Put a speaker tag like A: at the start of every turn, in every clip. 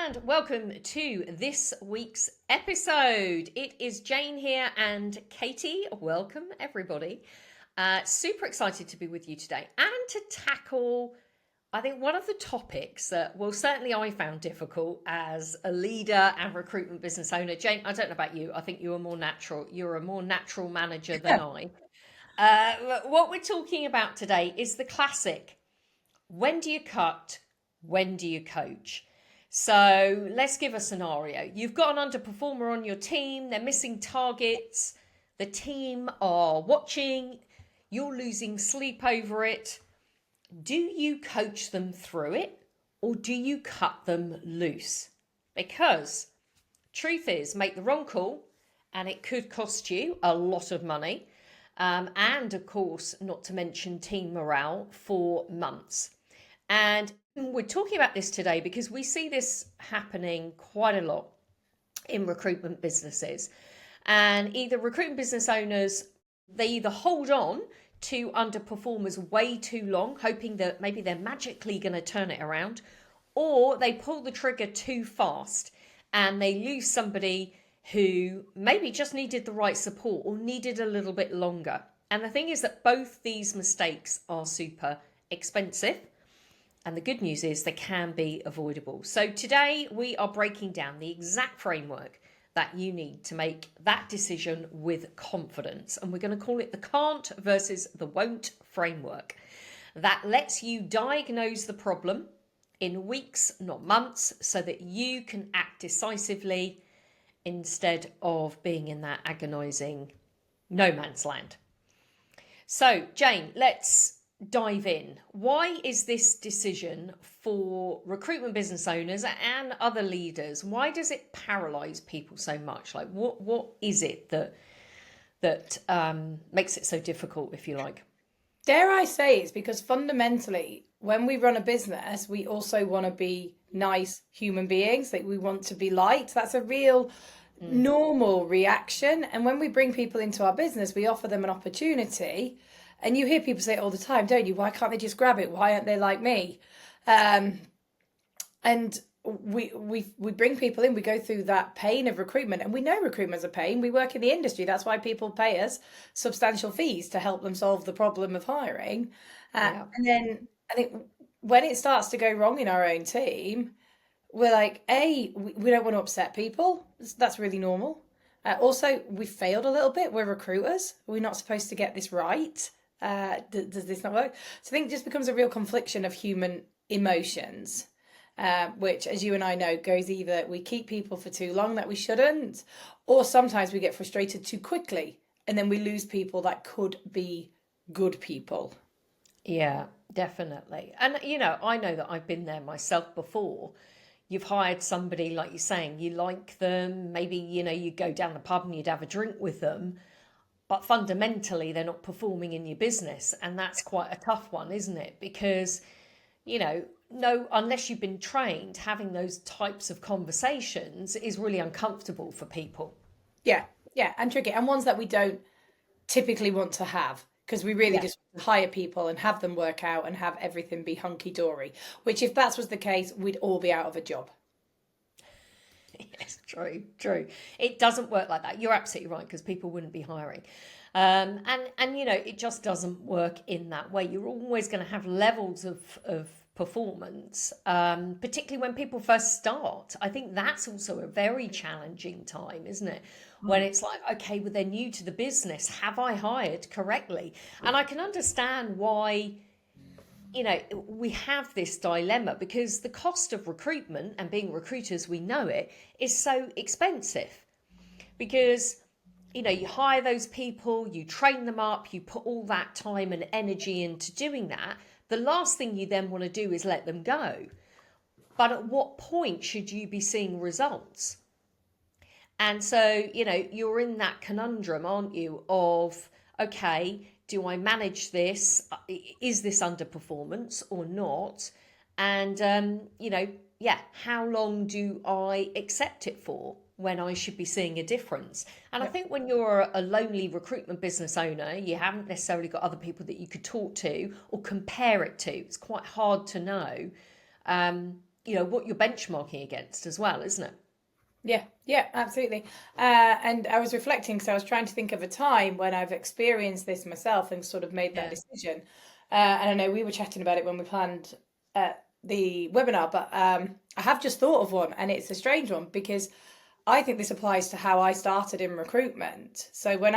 A: And welcome to this week's episode. It is Jane here and Katie. Welcome, everybody. Super excited to be with you today and to tackle, I think, one of the topics that, well, certainly I found difficult as a leader and recruitment business owner. Jane, I don't know about you. I think you're more natural. You're a more natural manager than I. What we're talking about today is the classic: when do you cut? When do you coach? So let's give a scenario. You've got an underperformer on your team, they're missing targets, the team are watching, you're losing sleep over it. Do you coach them through it or do you cut them loose? Because truth is, make the wrong call and it could cost you a lot of money. And of course, not to mention team morale for months. And we're talking about this today because we see this happening quite a lot in recruitment businesses. And either recruitment business owners, they either hold on to underperformers way too long, hoping that maybe they're magically going to turn it around, or they pull the trigger too fast and they lose somebody who maybe just needed the right support or needed a little bit longer. And the thing is that both these mistakes are super expensive. And the good news is they can be avoidable. So today we are breaking down the exact framework that you need to make that decision with confidence. And we're going to call it the can't versus the won't framework. That lets you diagnose the problem in weeks, not months, so that you can act decisively instead of being in that agonising no man's land. So, Jane, let's dive in. Why is this decision for recruitment business owners and other leaders, why does it paralyze people so much? Like what is it that makes it so difficult, if you like?
B: Dare I say it's because fundamentally, when we run a business, we also want to be nice human beings. Like we want to be liked. That's a real normal reaction. And when we bring people into our business, we offer them an opportunity. And you hear people say it all the time, don't you? Why can't they just grab it? Why aren't they like me? And we bring people in, we go through that pain of recruitment, and we know recruitment's a pain. We work in the industry. That's why people pay us substantial fees to help them solve the problem of hiring. And then I think when it starts to go wrong in our own team, we're like, we don't want to upset people. That's really normal. Also, we failed a little bit. We're recruiters. We're not supposed to get this right. Does this not work? So I think it just becomes a real confliction of human emotions, which, as you and I know, goes either we keep people for too long that we shouldn't, or sometimes we get frustrated too quickly and then we lose people that could be good people.
A: Yeah, definitely. And, I know that I've been there myself before. You've hired somebody, like you're saying, you like them, maybe, you go down the pub and you'd have a drink with them, but fundamentally they're not performing in your business. And that's quite a tough one, isn't it? Because, no, unless you've been trained, having those types of conversations is really uncomfortable for people.
B: Yeah, and tricky, and ones that we don't typically want to have, because we really just hire people and have them work out and have everything be hunky-dory, which if that was the case, we'd all be out of a job.
A: Yes, true. It doesn't work like that. You're absolutely right, because people wouldn't be hiring. And it just doesn't work in that way. You're always going to have levels of performance, particularly when people first start. I think that's also a very challenging time, isn't it? When it's like, okay, well, they're new to the business. Have I hired correctly? And I can understand why we have this dilemma, because the cost of recruitment, and being recruiters, we know it, is so expensive. Because, you hire those people, you train them up, you put all that time and energy into doing that. The last thing you then want to do is let them go. But at what point should you be seeing results? And so, you're in that conundrum, aren't you, of, okay, do I manage this? Is this underperformance or not? And, how long do I accept it for when I should be seeing a difference? And I think when you're a lonely recruitment business owner, you haven't necessarily got other people that you could talk to or compare it to. It's quite hard to know what you're benchmarking against as well, isn't it?
B: Yeah, absolutely. And I was reflecting, so I was trying to think of a time when I've experienced this myself and sort of made that
A: Yeah.
B: decision. And I know we were chatting about it when we planned the webinar, but I have just thought of one, and it's a strange one because I think this applies to how I started in recruitment. So when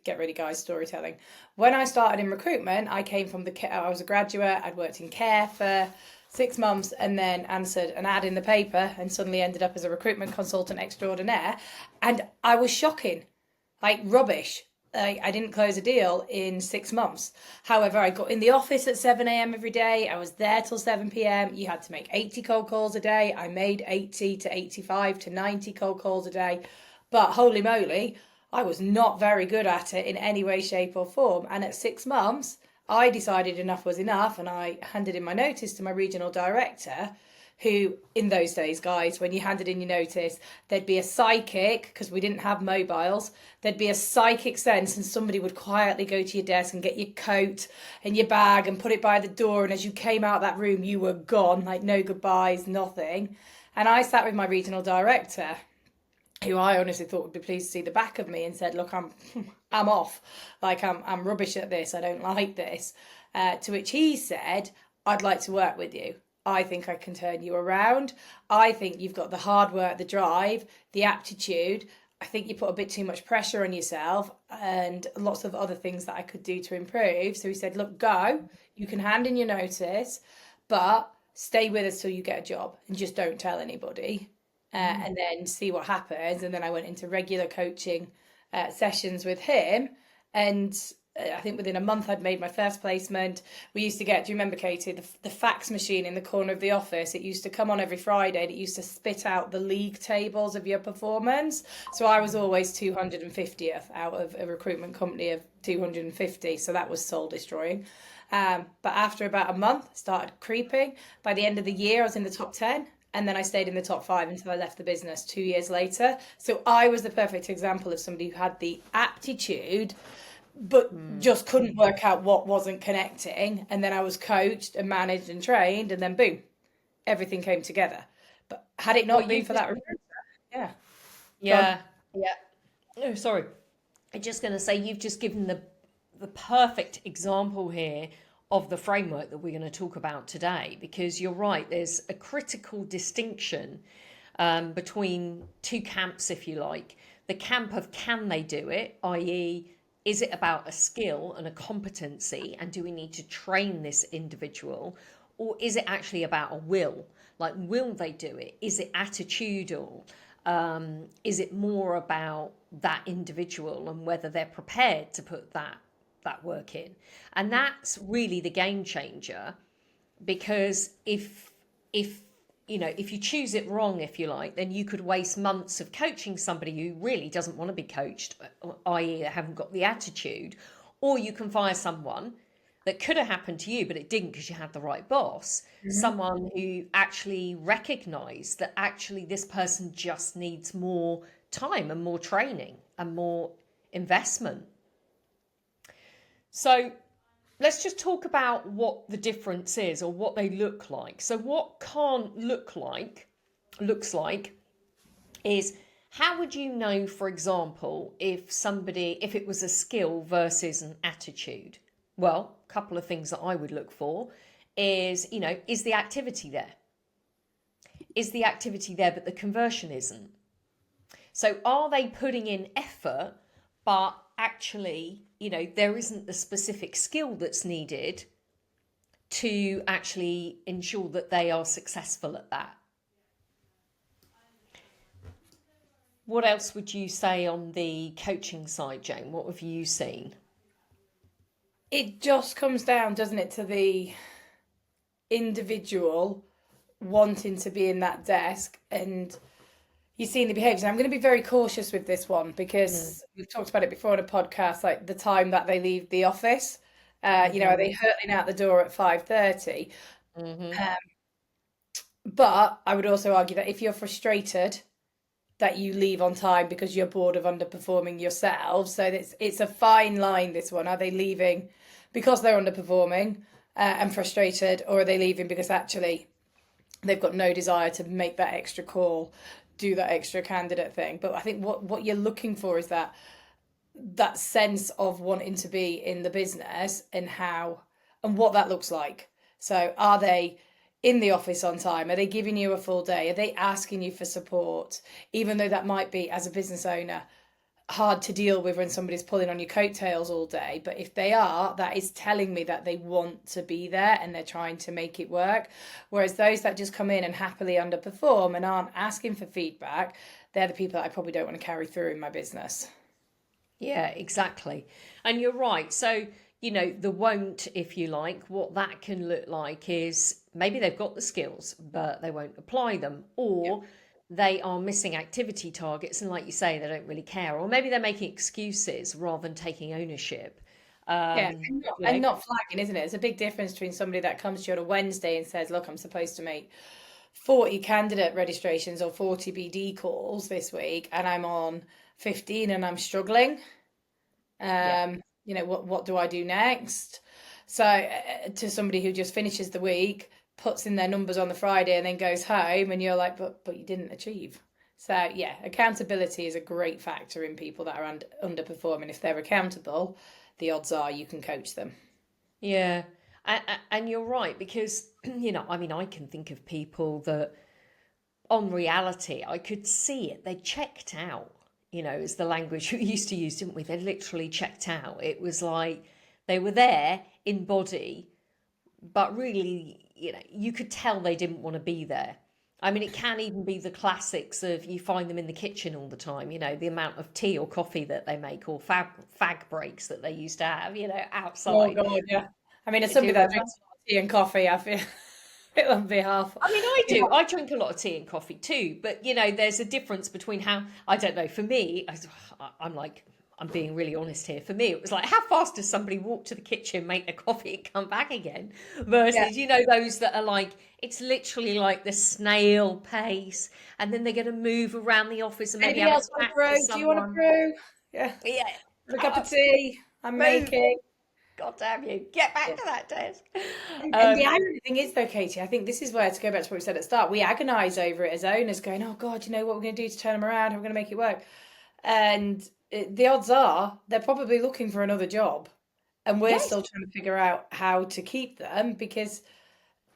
B: get ready guys, storytelling. When I started in recruitment, I came from I was a graduate, I'd worked in care for 6 months and then answered an ad in the paper and suddenly ended up as a recruitment consultant extraordinaire. And I was shocking, like rubbish. I didn't close a deal in 6 months. However, I got in the office at 7 a.m. every day. I was there till 7 p.m. You had to make 80 cold calls a day. I made 80 to 85 to 90 cold calls a day. But holy moly, I was not very good at it in any way, shape, or form. And at 6 months, I decided enough was enough and I handed in my notice to my regional director, who in those days, guys, when you handed in your notice, there'd be a psychic, because we didn't have mobiles, there'd be a psychic sense and somebody would quietly go to your desk and get your coat and your bag and put it by the door. And as you came out that room, you were gone, like no goodbyes, nothing. And I sat with my regional director, who I honestly thought would be pleased to see the back of me, and said, look, I'm off. Like I'm rubbish at this. I don't like this. To which he said, I'd like to work with you. I think I can turn you around. I think you've got the hard work, the drive, the aptitude. I think you put a bit too much pressure on yourself and lots of other things that I could do to improve. So he said, look, go. You can hand in your notice, but stay with us till you get a job and just don't tell anybody. And then see what happens. And then I went into regular coaching sessions with him. And I think within a month I'd made my first placement. We used to get, do you remember, Katie, the fax machine in the corner of the office? It used to come on every Friday and it used to spit out the league tables of your performance. So I was always 250th out of a recruitment company of 250. So that was soul destroying. But after about a month, started creeping. By the end of the year, I was in the top 10. And then I stayed in the top 5 until I left the business 2 years later. So I was the perfect example of somebody who had the aptitude, but just couldn't work out what wasn't connecting. And then I was coached and managed and trained, and then boom, everything came together. But had it not been for that, yeah.
A: Yeah. Yeah. Oh, sorry. I'm just going to say you've just given the perfect example here of the framework that we're going to talk about today, because you're right, there's a critical distinction between two camps, if you like. The camp of can they do it, i.e., is it about a skill and a competency, and do we need to train this individual, or is it actually about a will? Like, will they do it? Is it attitudinal? Is it more about that individual and whether they're prepared to put that work in? And that's really the game changer, because if you choose it wrong, if you like, then you could waste months of coaching somebody who really doesn't want to be coached, i.e. they haven't got the attitude, or you can fire someone that could have happened to you but it didn't because you had the right boss, someone who actually recognized that actually this person just needs more time and more training and more investment. So let's just talk about what the difference is, or what they look like. So what can't looks like is, how would you know, for example, if it was a skill versus an attitude? Well, a couple of things that I would look for is, is the activity there? Is the activity there but the conversion isn't? So are they putting in effort, but actually, there isn't the specific skill that's needed to actually ensure that they are successful at that? What else would you say on the coaching side, Jane? What have you seen?
B: It just comes down, doesn't it, to the individual wanting to be in that desk, and you've seen the behaviours. I'm going to be very cautious with this one because we've talked about it before on a podcast, like the time that they leave the office. Are they hurtling out the door at 5:30? But I would also argue that if you're frustrated, that you leave on time because you're bored of underperforming yourself. So it's a fine line, this one. Are they leaving because they're underperforming and frustrated, or are they leaving because actually they've got no desire to make that extra call, do that extra candidate thing. But I think what you're looking for is that sense of wanting to be in the business and how and what that looks like. So are they in the office on time? Are they giving you a full day? Are they asking you for support? Even though that might be, as a business owner, hard to deal with when somebody's pulling on your coattails all day. But if they are, that is telling me that they want to be there and they're trying to make it work. Whereas those that just come in and happily underperform and aren't asking for feedback, they're the people that I probably don't want to carry through in my business.
A: Yeah, exactly. And you're right. So, the won't, if you like, what that can look like is maybe they've got the skills, but they won't apply them,
B: Yeah.
A: or they are missing activity targets. And like you say, they don't really care, or maybe they're making excuses rather than taking ownership.
B: Yeah,
A: Um,
B: and not,
A: you
B: and
A: know,
B: not flagging, isn't it? There's a big difference between somebody that comes to you on a Wednesday and says, "Look, I'm supposed to make 40 candidate registrations or 40 BD calls this week, and I'm on 15 and I'm struggling.
A: yeah.
B: What do I do next?" So, to somebody who just finishes the week, puts in their numbers on the Friday, and then goes home, and you're like, "But you didn't achieve." So, yeah, accountability is a great factor in people that are underperforming. If they're accountable, the odds are you can coach them.
A: Yeah. And you're right, because, I can think of people that on reality, I could see it. They checked out, is the language we used to use, didn't we? They literally checked out. It was like they were there in body, but really, you could tell they didn't want to be there. I mean, it can even be the classics of you find them in the kitchen all the time, the amount of tea or coffee that they make, or fag breaks that they used to have,
B: Oh
A: outside
B: God, yeah. I mean, as
A: doing
B: somebody that
A: whatever.
B: drinks a lot of tea and coffee, I feel it on behalf.
A: I mean, I do. I drink a lot of tea and coffee too, but there's a difference between how, I don't know, for me, I'm like, I'm being really honest here. For me, it was like, how fast does somebody walk to the kitchen, make a coffee, and come back again?
B: Yeah.
A: Versus, those that are like, it's literally like the snail pace, and then they're going to move around the office and maybe
B: Anybody
A: have a
B: else want a
A: chat to
B: brew? Do you want a
A: someone.
B: brew? Yeah.
A: Yeah,
B: Have a
A: shut
B: cup of
A: up,
B: tea. I'm
A: move.
B: making.
A: God damn you. Get back
B: Yeah.
A: to that desk.
B: And the
A: Um,
B: irony thing is, though, Katie, I think this is where, to go back to what we said at the start, we agonise over it as owners, going, "Oh God, you know what we're going to do to turn them around? How we're going to make it work?" And the odds are they're probably looking for another job, and we're
A: yes.
B: still trying to figure out how to keep them because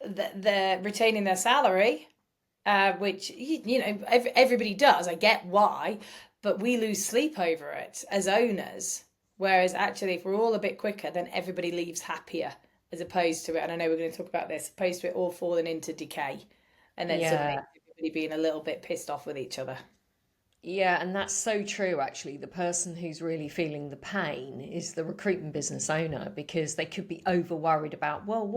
B: they're retaining their salary, which everybody does. I get why, but we lose sleep over it as owners. Whereas actually, if we're all a bit quicker, then everybody leaves happier, as opposed to it. And I know we're going to talk about this. Opposed to it all falling into decay, and then suddenly
A: Yeah.
B: everybody being a little bit pissed off with each other.
A: Yeah, and that's so true, actually. The person who's really feeling the pain is the recruitment business owner, because they could be over worried about, well,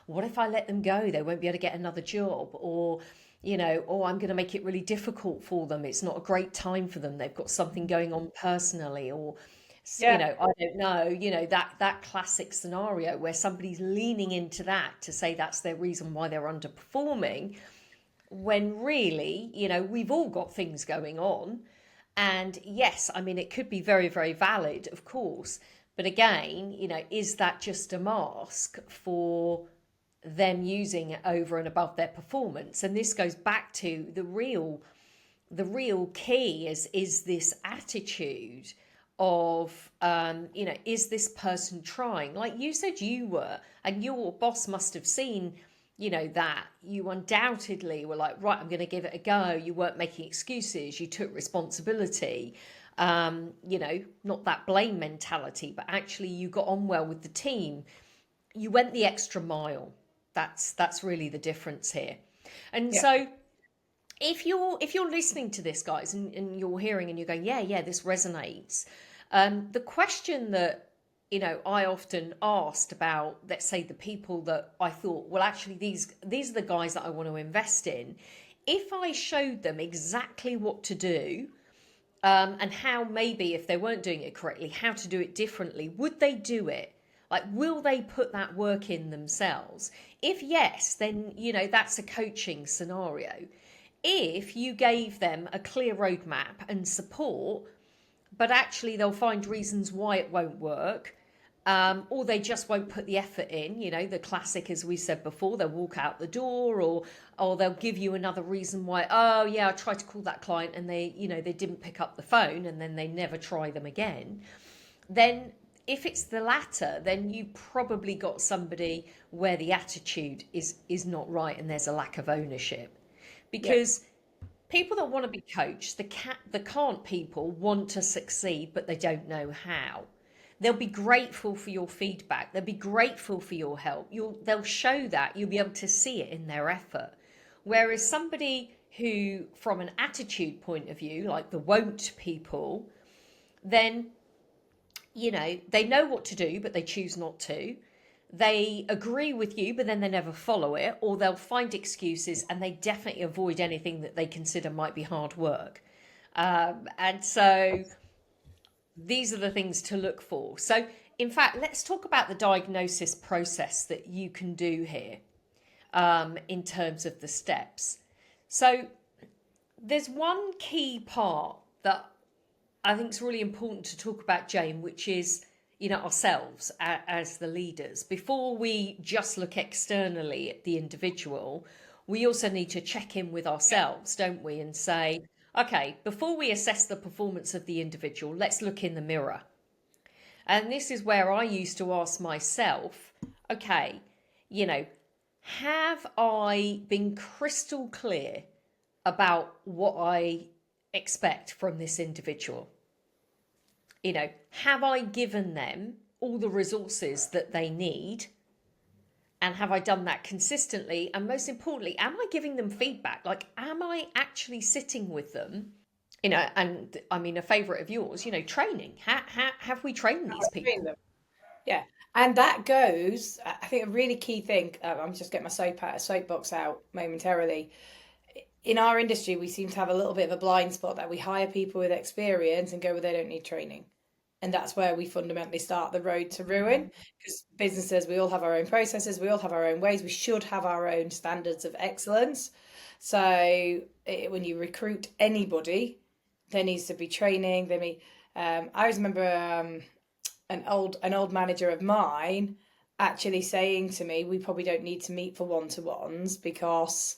A: what if I let them go? They won't be able to get another job, or, oh, I'm going to make it really difficult for them. It's not a great time for them. They've got something going on personally, or,
B: Yeah.
A: I don't know, that classic scenario where somebody's leaning into that to say that's their reason why they're underperforming, when really, we've all got things going on. And yes, I mean, it could be very, very valid, of course. But again, is that just a mask for them using it over and above their performance? And this goes back to the real key is this attitude of is this person trying, like you said you were, and your boss must have seen, that you undoubtedly were like, right, I'm going to give it a go. You weren't making excuses, you took responsibility. Not that blame mentality, but actually you got on well with the team. You went the extra mile. That's really the difference here. And
B: Yeah.
A: so if you're listening to this, guys, and you're hearing and you're going, yeah, this resonates. The question that I often asked about, let's say, the people that I thought, well, actually, these are the guys that I want to invest in. If I showed them exactly what to do, and how, maybe if they weren't doing it correctly, how to do it differently, would they do it? Like, will they put that work in themselves? If yes, then that's a coaching scenario. If you gave them a clear roadmap and support, but actually they'll find reasons why it won't work, or they just won't put the effort in. The classic, as we said before, they'll walk out the door, or they'll give you another reason why. Oh yeah, I tried to call that client and they didn't pick up the phone, and then they never try them again. Then if it's the latter, then you probably got somebody where the attitude is not right, and there's a lack of ownership. Because people that want to be coached, the can't people want to succeed, but they don't know how. They'll be grateful for your feedback. They'll be grateful for your help. They'll show that. You'll be able to see it in their effort. Whereas somebody who, from an attitude point of view, like the won't people, then, they know what to do, but they choose not to. They agree with you, but then they never follow it, or they'll find excuses, and they definitely avoid anything that they consider might be hard work. And so these are the things to look for. So, in fact, let's talk about the diagnosis process that you can do here, in terms of the steps. So, there's one key part that I think is really important to talk about, Jane, which is, ourselves as the leaders. Before we just look externally at the individual, we also need to check in with ourselves, don't we? And say, okay, before we assess the performance of the individual, let's look in the mirror. And this is where I used to ask myself, okay, have I been crystal clear about what I expect from this individual? Have I given them all the resources that they need? And have I done that consistently? And most importantly, am I giving them feedback? Like, am I actually sitting with them? And I mean, a favourite of yours, training. Have we trained these people?
B: Yeah. And that goes, I think a really key thing, I'm just getting my soapbox out momentarily. In our industry, we seem to have a little bit of a blind spot that we hire people with experience and go, well, they don't need training. And that's where we fundamentally start the road to ruin. Because businesses, we all have our own processes, we all have our own ways, we should have our own standards of excellence. So when you recruit anybody, there needs to be training. I always remember an old manager of mine actually saying to me, "We probably don't need to meet for one-to-ones because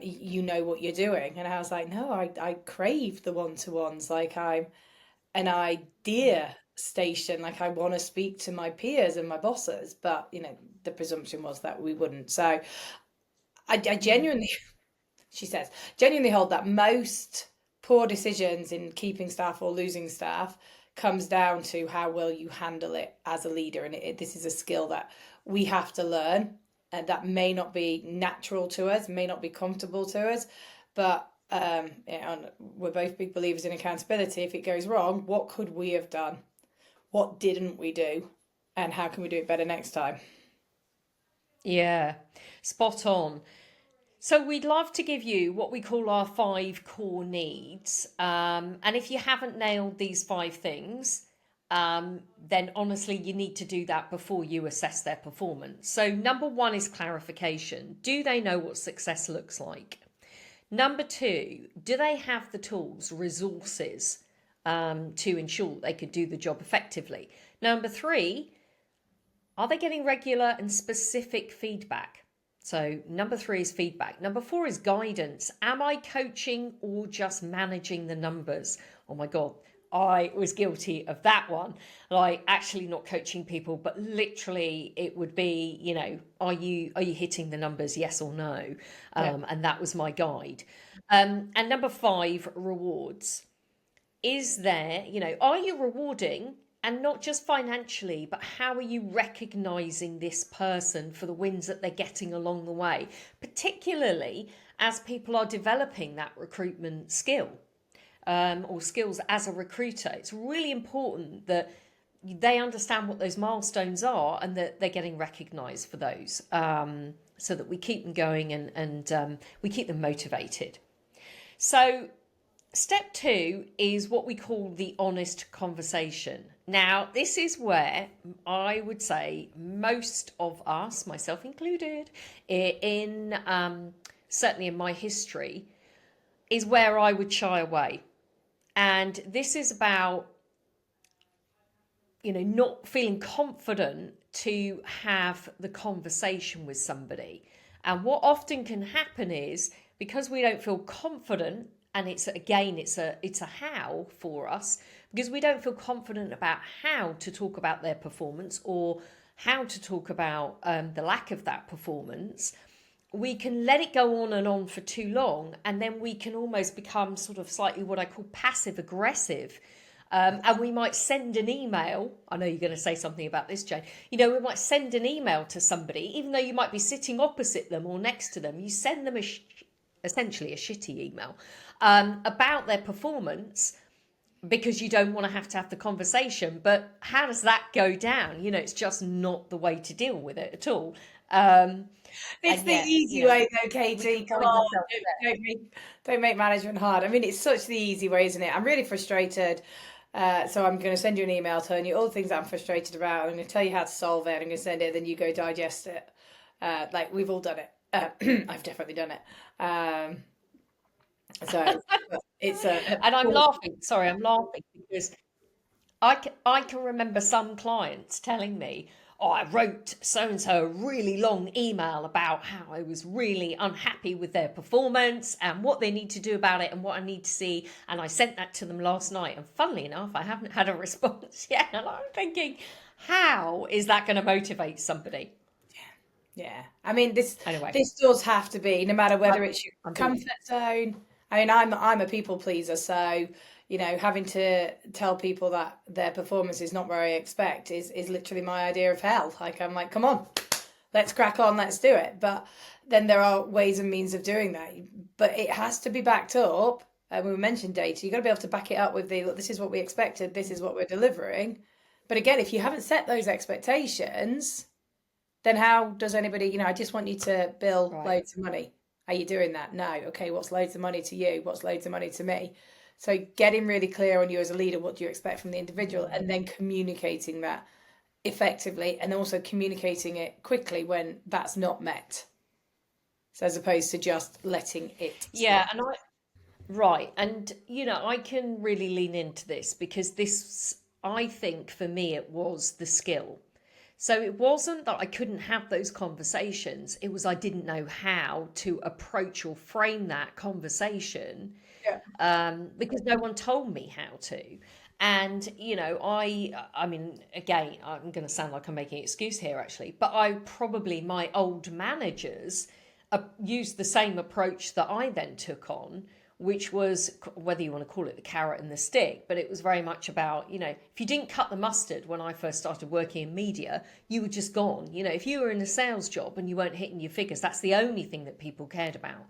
B: you know what you're doing." And I was like, "No, I crave the one-to-ones. Like, I'm an idea station. Like, I want to speak to my peers and my bosses." But the presumption was that we wouldn't. So I genuinely, she says, genuinely hold that most poor decisions in keeping staff or losing staff comes down to how well you handle it as a leader. And this is a skill that we have to learn, and that may not be natural to us, may not be comfortable to us, but we're both big believers in accountability. If it goes wrong, what could we have done? What didn't we do? And how can we do it better next time?
A: Yeah, spot on. So we'd love to give you what we call our 5 core needs. And if you haven't nailed these 5 things, then honestly, you need to do that before you assess their performance. So number 1 is clarification. Do they know what success looks like? Number 2, do they have the tools, resources, to ensure they could do the job effectively? Number 3, are they getting regular and specific feedback? So number 3 is feedback. Number 4 is guidance. Am I coaching or just managing the numbers? Oh my God, I was guilty of that one. Like, actually not coaching people, but literally it would be, are you hitting the numbers? Yes or no? And that was my guide. And number 5, rewards. Is there, are you rewarding? And not just financially, but how are you recognizing this person for the wins that they're getting along the way, particularly as people are developing that recruitment skill, or skills as a recruiter? It's really important that they understand what those milestones are and that they're getting recognized for those, so that we keep them going and we keep them motivated. So step 2 is what we call the honest conversation. Now, this is where I would say most of us, myself included, in certainly in my history, is where I would shy away. And this is about not feeling confident to have the conversation with somebody. And what often can happen is, because we don't feel confident, and it's a how for us, because we don't feel confident about how to talk about their performance, or how to talk about the lack of that performance, we can let it go on and on for too long, and then we can almost become sort of slightly what I call passive aggressive. And we might send an email. I know you're going to say something about this, Jane. We might send an email to somebody, even though you might be sitting opposite them or next to them. You send them essentially a shitty email about their performance, because you don't want to have the conversation. But how does that go down? It's just not the way to deal with it at all.
B: It's
A: And
B: the
A: yet,
B: easy way though,
A: we
B: Katie.
A: can
B: Come
A: find
B: on,
A: ourselves there.
B: don't make management hard. I mean, it's such the easy way, isn't it? I'm really frustrated. So I'm going to send you an email telling you all the things that I'm frustrated about. I'm going to tell you how to solve it. I'm going to send it, then you go digest it. Like we've all done it. I've definitely done it. So it's a
A: And I'm laughing. Sorry, I'm laughing because I can remember some clients telling me, oh, I wrote so and so a really long email about how I was really unhappy with their performance and what they need to do about it and what I need to see. And I sent that to them last night. And funnily enough, I haven't had a response yet. And I'm thinking, how is that going to motivate somebody?
B: Yeah, I mean
A: Anyway,
B: this does have to be, no matter whether it's your
A: I'm bored.
B: comfort zone. I mean, I'm a people pleaser, so having to tell people that their performance is not where I expect is literally my idea of hell. Like I'm like, come on, let's crack on, let's do it. But then there are ways and means of doing that. But it has to be backed up. And we mentioned data. You've got to be able to back it up with the look. This is what we expected. This is what we're delivering. But again, if you haven't set those expectations, then how does anybody, I just want you to bill
A: Right.
B: loads of money. Are you doing that? No. Okay, what's loads of money to you? What's loads of money to me? So getting really clear on you as a leader, what do you expect from the individual, and then communicating that effectively, and also communicating it quickly when that's not met. So as opposed to just letting it slide.
A: Yeah, right. And, I can really lean into this because I think for me, it was the skill. So it wasn't that I couldn't have those conversations. It was I didn't know how to approach or frame that conversation,
B: Yeah.
A: because no one told me how to. And, I mean, again, I'm going to sound like I'm making an excuse here, actually, but my old managers used the same approach that I then took on, which was, whether you want to call it the carrot and the stick, but it was very much about, if you didn't cut the mustard when I first started working in media, you were just gone. If you were in a sales job and you weren't hitting your figures, that's the only thing that people cared about.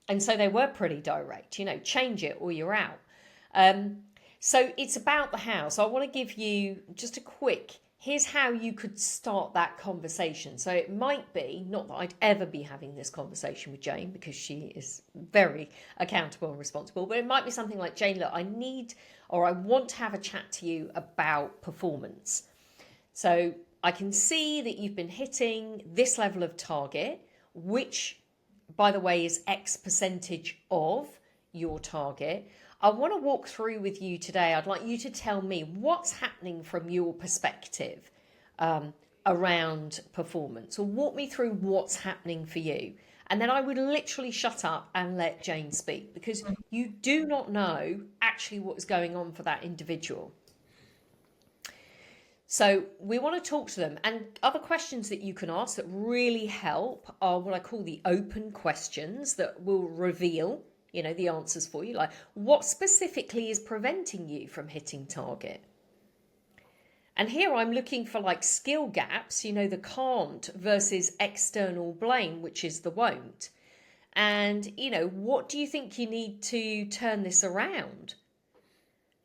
A: And so they were pretty direct, change it or you're out. So it's about the how. So I want to give you just a quick, here's how you could start that conversation. So it might be, not that I'd ever be having this conversation with Jane because she is very accountable and responsible, but it might be something like, Jane, look, I want to have a chat to you about performance. So I can see that you've been hitting this level of target, which, by the way, is X percentage of your target. I want to walk through with you today. I'd like you to tell me what's happening from your perspective around performance, or walk me through what's happening for you. And then I would literally shut up and let Jane speak, because you do not know actually what is going on for that individual. So we want to talk to them. And other questions that you can ask that really help are what I call the open questions that will reveal the answers for you, like what specifically is preventing you from hitting target. And here I'm looking for like skill gaps, the can't versus external blame, which is the won't. And, what do you think you need to turn this around?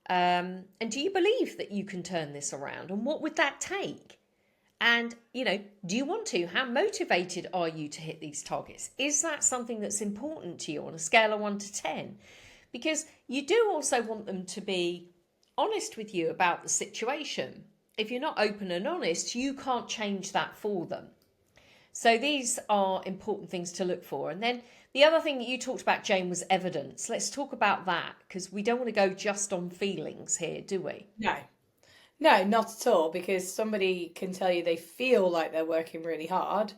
A: And do you believe that you can turn this around? And what would that take? And, do you want to? How motivated are you to hit these targets? Is that something that's important to you on a scale of 1 to 10? Because you do also want them to be honest with you about the situation. If you're not open and honest, you can't change that for them. So these are important things to look for. And then the other thing that you talked about, Jane, was evidence. Let's talk about that, because we don't want to go just on feelings here, do we?
B: No. No, not at all, because somebody can tell you they feel like they're working really hard.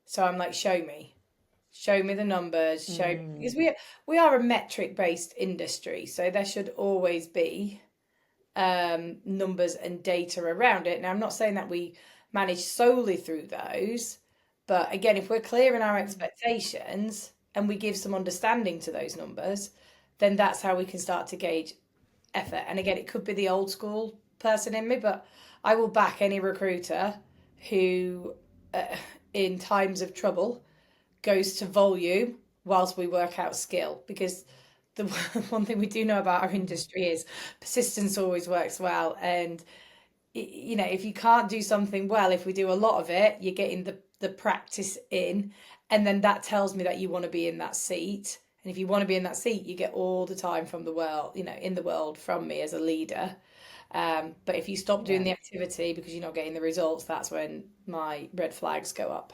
B: So I'm like, show me the numbers,
A: Mm,
B: because we are a metric based industry, so there should always be numbers and data around it. Now, I'm not saying that we manage solely through those, but again, if we're clear in our expectations and we give some understanding to those numbers, then that's how we can start to gauge effort. And again, it could be the old school person in me, but I will back any recruiter who, in times of trouble, goes to volume whilst we work out skill, because the one thing we do know about our
A: mm.
B: industry is persistence always works well. And if you can't do something well, if we do a lot of it, you're getting the practice in, and then that tells me that you want to be in that seat. And if you want to be in that seat, you get all the time from the world, in the world from me as a leader. But if you stop doing
A: Yeah.
B: the activity because you're not getting the results, that's when my red flags go up.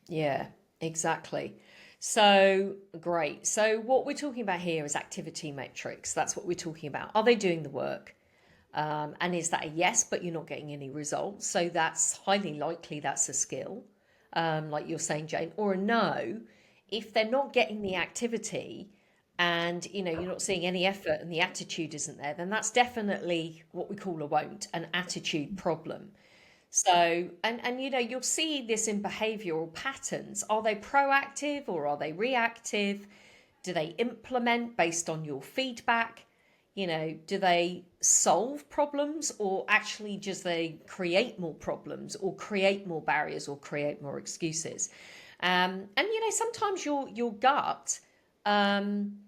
A: Yeah, exactly. So great. So what we're talking about here is activity metrics. That's what we're talking about. Are they doing the work? And is that a yes, but you're not getting any results? So that's highly likely that's a skill, like you're saying, Jane, or a no. If they're not getting the activity and you're not seeing any effort and the attitude isn't there, then that's definitely what we call a won't, an attitude problem. So, and you'll see this in behavioral patterns. Are they proactive or are they reactive? Do they implement based on your feedback? Do they solve problems or actually just they create more problems or create more barriers or create more excuses? And sometimes your gut, um,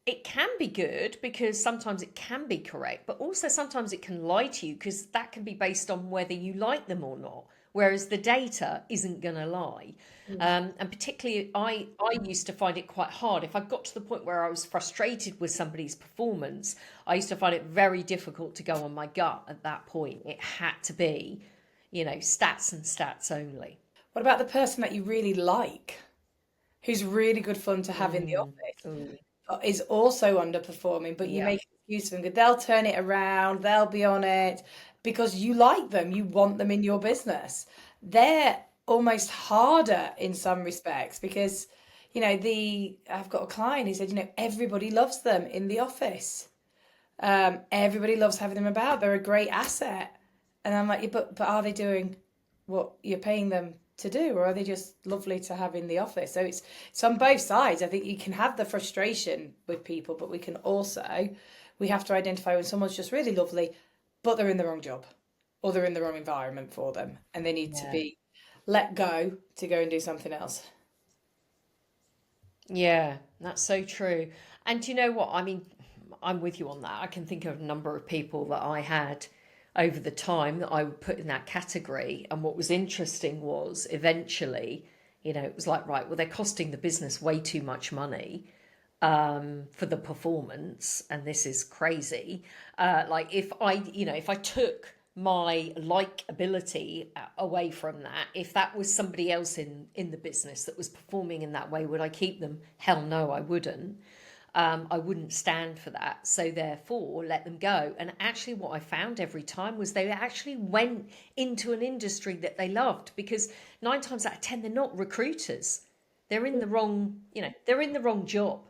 A: it can be good because sometimes it can be correct, but also sometimes it can lie to you because that can be based on whether you like them or not. Whereas the data isn't going to lie.
B: Mm.
A: And particularly, I used to find it quite hard. If I got to the point where I was frustrated with somebody's performance, I used to find it very difficult to go on my gut at that point. It had to be, stats and stats only.
B: What about the person that you really like, who's really good fun to have in the
A: Mm.
B: office,
A: Ooh,
B: but is also underperforming, but you
A: yeah.
B: make an excuse for them? They'll turn it around, they'll be on it because you like them, you want them in your business. They're almost harder in some respects because, I've got a client who said, everybody loves them in the office. Everybody loves having them about. They're a great asset. And I'm like, "Yeah, but are they doing what you're paying them to do, or are they just lovely to have in the office?" So it's on both sides. I think you can have the frustration with people, but we have to identify when someone's just really lovely, but they're in the wrong job, or they're in the wrong environment for them, and they need to
A: Yeah.
B: be let go to go and do something else.
A: Yeah, that's so true. And do you know what? I mean, I'm with you on that. I can think of a number of people that I had over the time that I would put in that category. And what was interesting was eventually, it was like, right, well, they're costing the business way too much money for the performance, and this is crazy. Like if I took my likability away from that, if that was somebody else in the business that was performing in that way, would I keep them? Hell no, I wouldn't. I wouldn't stand for that. So therefore, let them go. And actually, what I found every time was they actually went into an industry that they loved because 9 times out of 10, they're not recruiters. They're in the wrong, they're in the wrong job.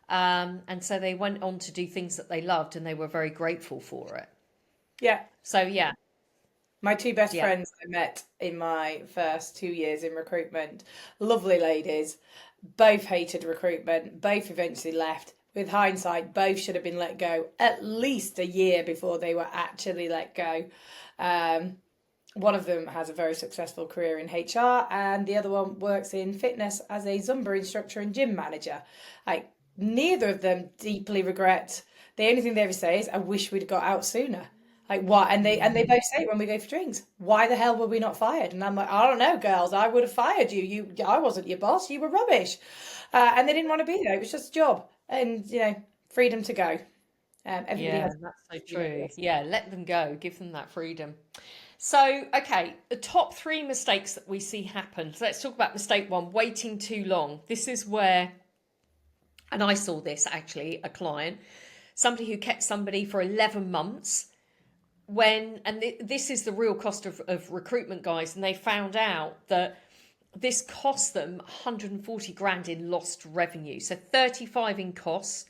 A: And so they went on to do things that they loved and they were very grateful for it.
B: Yeah.
A: So yeah,
B: My two best
A: yeah,
B: friends I met in my first 2 years in recruitment, lovely ladies, both hated recruitment, both eventually left. With hindsight, both should have been let go at least a year before they were actually let go. Um, One of them has a very successful career in HR, and the other one works in fitness as a Zumba instructor and gym manager. Like, neither of them deeply regret. The only thing they ever say is, "I wish we'd got out sooner." Like, why? And they both say it when we go for drinks. Why the hell were we not fired? And I'm like, I don't know, girls. I would have fired you. I wasn't your boss. You were rubbish. And they didn't want to be there. It was just a job, and freedom to go. Everybody
A: yeah,
B: has.
A: that's so true. Yeah, let them go, give them that freedom. So, okay, the top three mistakes that we see happen. So let's talk about mistake one, waiting too long. This is where, and I saw this actually, a client, somebody who kept somebody for 11 months. this is the real cost of recruitment, guys, and they found out that this cost them 140 grand in lost revenue. So 35 in costs.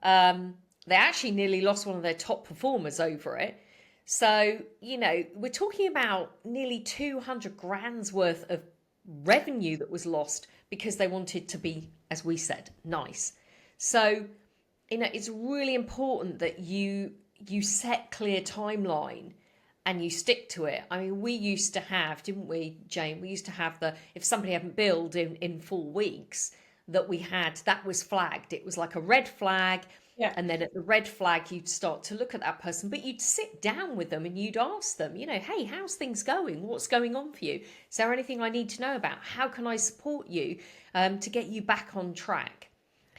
A: They actually nearly lost one of their top performers over it. So, we're talking about nearly 200 grand's worth of revenue that was lost because they wanted to be, as we said, nice. So, it's really important that you set clear timeline and you stick to it. I mean, we used to have, didn't we, Jane? We used to have if somebody hadn't billed in 4 weeks, that was flagged. It was like a red flag.
B: Yeah.
A: And then at the red flag, you'd start to look at that person, but you'd sit down with them and you'd ask them, hey, how's things going? What's going on for you? Is there anything I need to know about? How can I support you to get you back on track?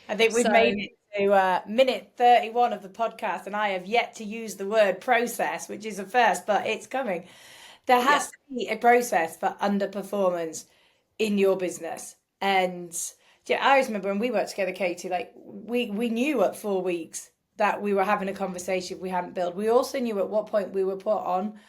B: I think we've made it to minute 31 of the podcast, and I have yet to use the word process, which is a first, but it's coming. There has to be a process for underperformance in your business. And yeah, I always remember when we worked together, Katie, like we knew at 4 weeks that we were having a conversation if we hadn't built. We also knew at what point we were put on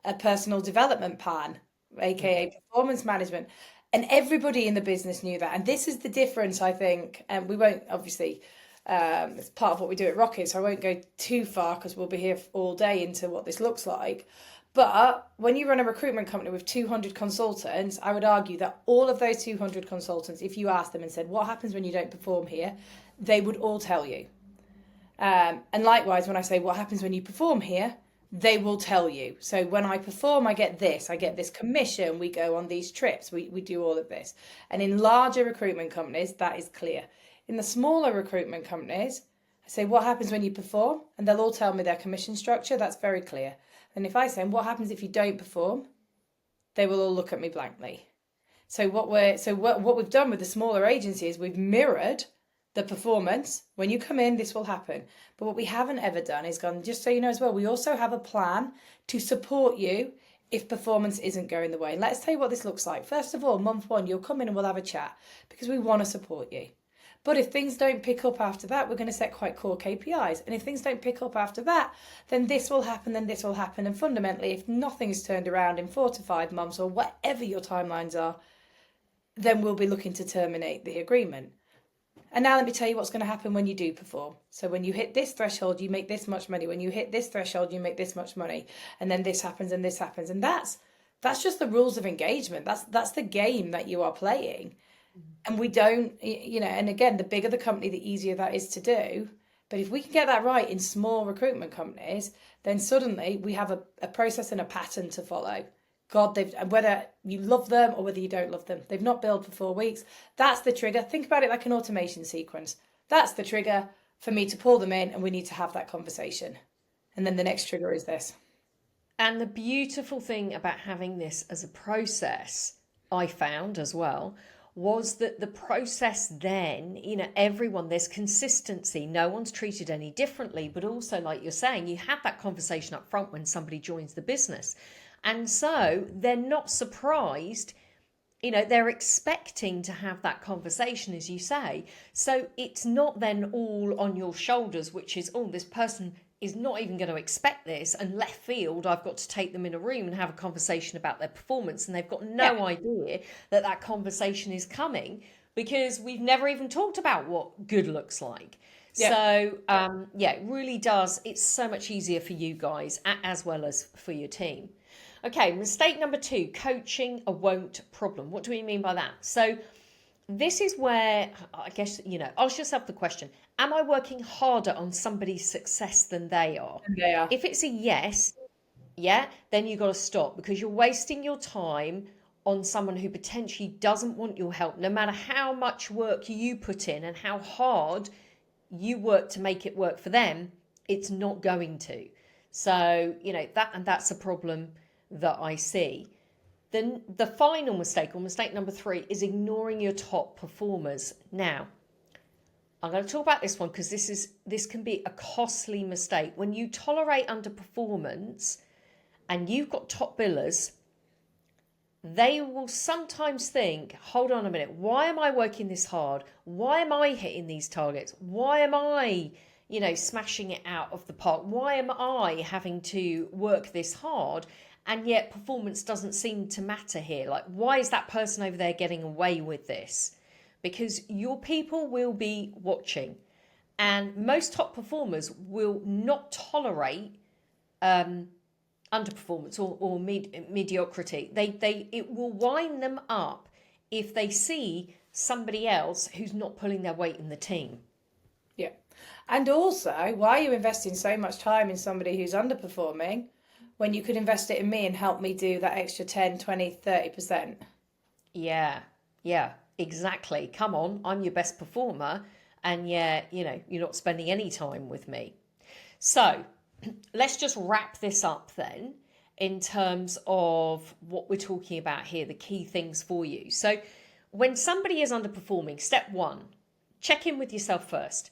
B: a personal development plan, aka performance management. And everybody in the business knew that. And this is the difference, I think. And we won't, obviously, it's part of what we do at Rocket, so I won't go too far because we'll be here all day into what this looks like. But when you run a recruitment company with 200 consultants, I would argue that all of those 200 consultants, if you asked them and said, what happens when you don't perform here? They would all tell you. And likewise, when I say, what happens when you perform here? They will tell you. So when I perform, I get this commission, we go on these trips, we do all of this. And in larger recruitment companies, that is clear. In the smaller recruitment companies, I say, what happens when you perform? And they'll all tell me their commission structure. That's very clear. And if I say, what happens if you don't perform? They will all look at me blankly. So what we've done with the smaller agencies, we've mirrored the performance. When you come in, this will happen. But what we haven't ever done is gone, just so you know as well, we also have a plan to support you if performance isn't going the way. And let's tell you what this looks like. First of all, month 1, you'll come in and we'll have a chat because we want to support you. But if things don't pick up after that, we're going to set quite core KPIs. And if things don't pick up after that, then this will happen, then this will happen. And fundamentally, if nothing's turned around in 4 to 5 months or whatever your timelines are, then we'll be looking to terminate the agreement. And now let me tell you what's going to happen when you do perform. So when you hit this threshold, you make this much money. When you hit this threshold, you make this much money. And then this happens and this happens. And that's just the rules of engagement. That's the game that you are playing. And we don't, and again, the bigger the company, the easier that is to do. But if we can get that right in small recruitment companies, then suddenly we have a process and a pattern to follow. God, whether you love them or whether you don't love them, they've not billed for 4 weeks. That's the trigger. Think about it like an automation sequence. That's the trigger for me to pull them in, and we need to have that conversation. And then the next trigger is this.
A: And the beautiful thing about having this as a process, I found as well, was that the process then, there's consistency. No one's treated any differently, but also, like you're saying, you have that conversation up front when somebody joins the business. And so they're not surprised, they're expecting to have that conversation, as you say. So it's not then all on your shoulders, which is, this person is not even going to expect this, and left field, I've got to take them in a room and have a conversation about their performance, and they've got no idea that conversation is coming because we've never even talked about what good looks like. So it really does. It's so much easier for you guys as well as for your team. Okay, mistake number 2, coaching a won't problem. What do we mean by that? So this is where, I guess, ask yourself the question, am I working harder on somebody's success than they are?
B: They are.
A: If it's a yes, then you got to stop because you're wasting your time on someone who potentially doesn't want your help, no matter how much work you put in and how hard you work to make it work for them, it's not going to. So, that's a problem that I see. Then the final mistake, or mistake number 3, is ignoring your top performers. Now, I'm going to talk about this one because this can be a costly mistake. When you tolerate underperformance and you've got top billers, they will sometimes think, hold on a minute, why am I working this hard? Why am I hitting these targets? Why am I, smashing it out of the park? Why am I having to work this hard? And yet performance doesn't seem to matter here. Like, why is that person over there getting away with this? Because your people will be watching. And most top performers will not tolerate underperformance or mediocrity. It will wind them up if they see somebody else who's not pulling their weight in the team.
B: Yeah. And also, why are you investing so much time in somebody who's underperforming when you could invest it in me and help me do that extra 10, 20, 30%?
A: Yeah, exactly. Come on, I'm your best performer, and yeah, you're not spending any time with me. So let's just wrap this up then in terms of what we're talking about here, the key things for you. So when somebody is underperforming, step one, check in with yourself first.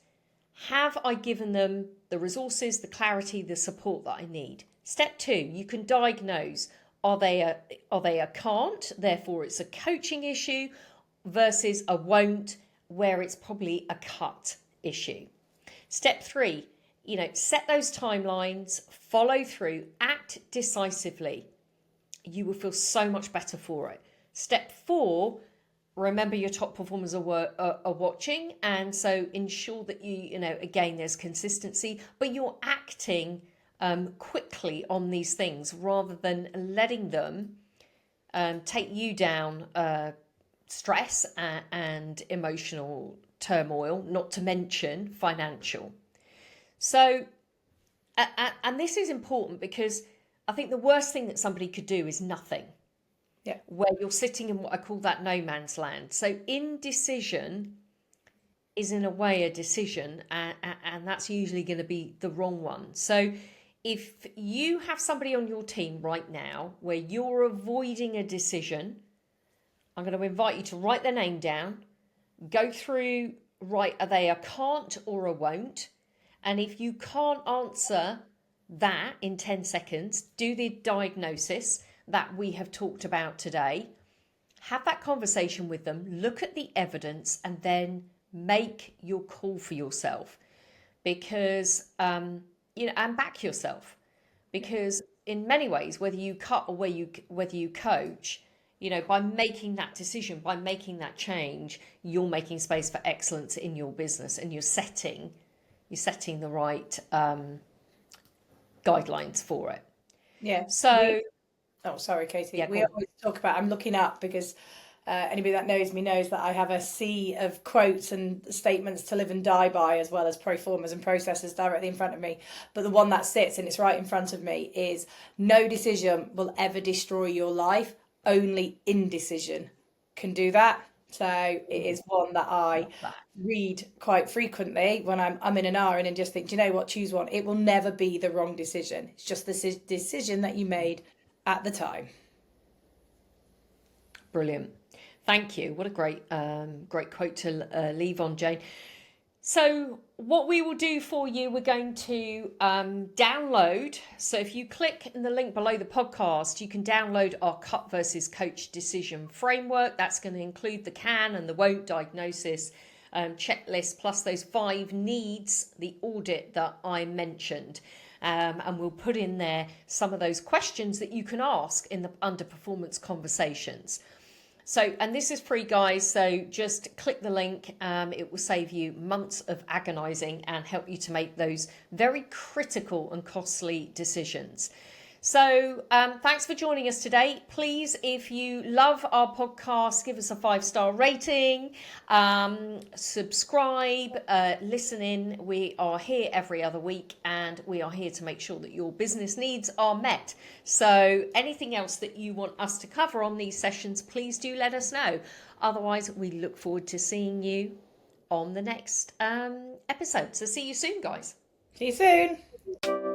A: Have I given them the resources, the clarity, the support that I need? Step two, you can diagnose, are they a can't, therefore it's a coaching issue, versus a won't, where it's probably a cut issue. Step three, set those timelines, follow through, act decisively. You will feel so much better for it. Step four, remember your top performers are watching, and so ensure that again, there's consistency, but you're acting quickly on these things rather than letting them take you down stress and emotional turmoil, not to mention financial. So, and this is important because I think the worst thing that somebody could do is nothing.
B: Yeah.
A: Where you're sitting in what I call that no man's land. So indecision is in a way a decision, and that's usually going to be the wrong one. So if you have somebody on your team right now where you're avoiding a decision, I'm going to invite you to write their name down, go through, right, are they a can't or a won't? And if you can't answer that in 10 seconds, do the diagnosis that we have talked about today. Have that conversation with them, look at the evidence, and then make your call for yourself. Because, and back yourself. Because in many ways, whether you cut or whether you coach, by making that decision, by making that change, you're making space for excellence in your business, and you're setting the right guidelines for it.
B: Yeah.
A: So,
B: sorry, Katie.
A: yeah,
B: We always talk about, I'm looking up because anybody that knows me knows that I have a sea of quotes and statements to live and die by, as well as pro formas and processes directly in front of me. But the one that sits, and it's right in front of me, is no decision will ever destroy your life. Only indecision can do that. So it is one that I read quite frequently when I'm in an hour and just think, do you know what, choose one. It will never be the wrong decision. It's just the decision that you made at the time.
A: Brilliant. Thank you. What a great quote to leave on, Jane. So what we will do for you, we're going to download. So if you click in the link below the podcast, you can download our cut versus coach decision framework. That's going to include the can and the won't diagnosis checklist, plus those 5 needs, the audit that I mentioned. And we'll put in there some of those questions that you can ask in the underperformance conversations. So, and this is free, guys, so just click the link. It will save you months of agonizing and help you to make those very critical and costly decisions. So thanks for joining us today. Please, if you love our podcast, give us a 5-star rating, subscribe, listen in. We are here every other week, and we are here to make sure that your business needs are met. So anything else that you want us to cover on these sessions, please do let us know. Otherwise, we look forward to seeing you on the next episode. So see you soon, guys.
B: See you soon.